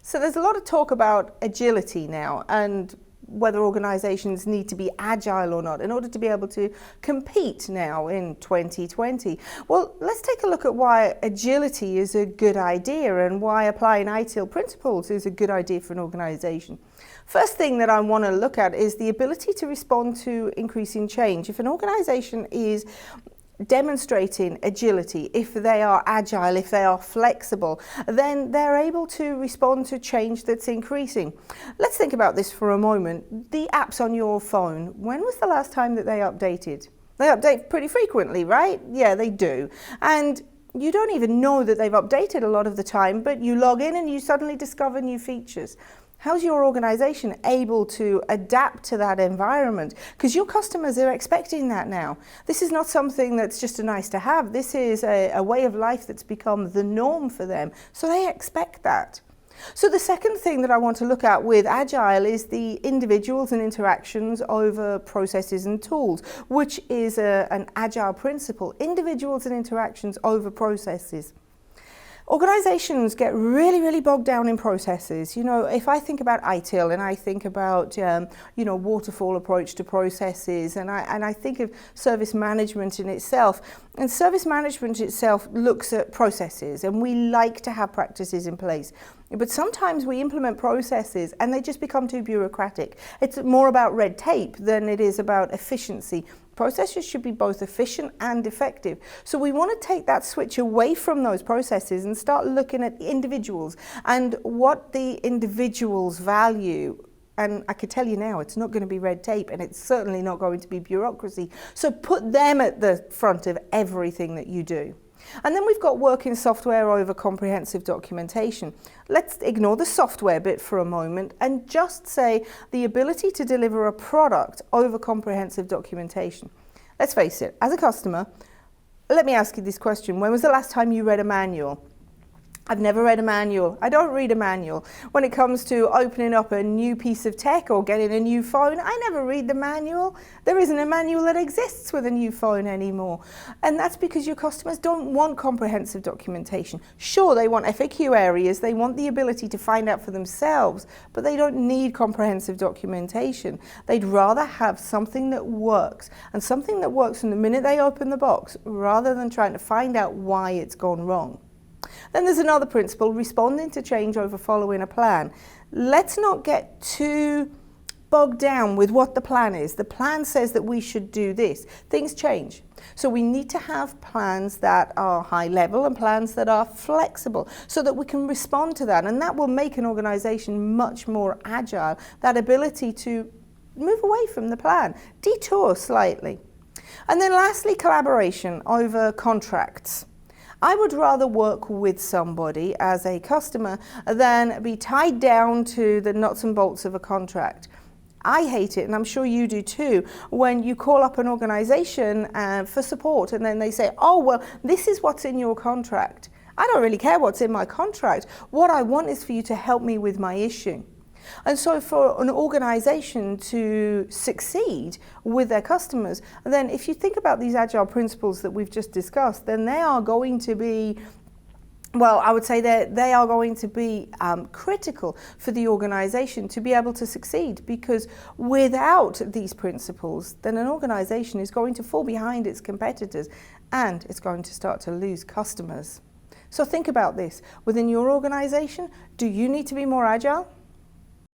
So there's a lot of talk about agility now and whether organizations need to be agile or not in order to be able to compete now in 2020. Well, let's take a look at why agility is a good idea and why applying agile principles is a good idea for an organization. First thing that I want to look at is the ability to respond to increasing change. If an organization is demonstrating agility, if they are agile, if they are flexible, then they're able to respond to change that's increasing. Let's think about this for a moment. The apps on your phone, when was the last time that they updated? They update pretty frequently, right? Yeah, they do. And you don't even know that they've updated a lot of the time, but you log in and you suddenly discover new features. How's your organization able to adapt to that environment? Because your customers are expecting that now. This is not something that's just a nice to have. This is a way of life that's become the norm for them. So they expect that. So the second thing that I want to look at with Agile is the individuals and interactions over processes and tools, which is an Agile principle, individuals and interactions over processes. Organizations get really bogged down in processes. You know, if I think about ITIL and I think about, waterfall approach to processes, and I think of service management in itself, and service management itself looks at processes, and we like to have practices in place. But sometimes we implement processes and they just become too bureaucratic. It's more about red tape than it is about efficiency. Processes should be both efficient and effective. So we want to take that switch away from those processes and start looking at individuals and what the individuals value. And I could tell you now, it's not going to be red tape and it's certainly not going to be bureaucracy. So put them at the front of everything that you do. And then we've got working software over comprehensive documentation. Let's ignore the software bit for a moment and just say the ability to deliver a product over comprehensive documentation. Let's face it, as a customer, let me ask you this question. When was the last time you read a manual? I've never read a manual. I don't read a manual. When it comes to opening up a new piece of tech or getting a new phone, I never read the manual. There isn't a manual that exists with a new phone anymore. And that's because your customers don't want comprehensive documentation. Sure, they want FAQ areas, they want the ability to find out for themselves, but they don't need comprehensive documentation. They'd rather have something that works, and something that works from the minute they open the box, rather than trying to find out why it's gone wrong. Then there's another principle, responding to change over following a plan. Let's not get too bogged down with what the plan is. The plan says that we should do this. Things change. So we need to have plans that are high level and plans that are flexible so that we can respond to that. And that will make an organization much more agile, that ability to move away from the plan, detour slightly. And then lastly, collaboration over contracts. I would rather work with somebody as a customer than be tied down to the nuts and bolts of a contract. I hate it, and I'm sure you do too, when you call up an organization for support and then they say, oh, well, this is what's in your contract. I don't really care what's in my contract. What I want is for you to help me with my issue. And so for an organization to succeed with their customers, then if you think about these agile principles that we've just discussed, then they are going to be, well, I would say they are going to be critical for the organization to be able to succeed, because without these principles, then an organization is going to fall behind its competitors and it's going to start to lose customers. So think about this. Within your organization, do you need to be more agile?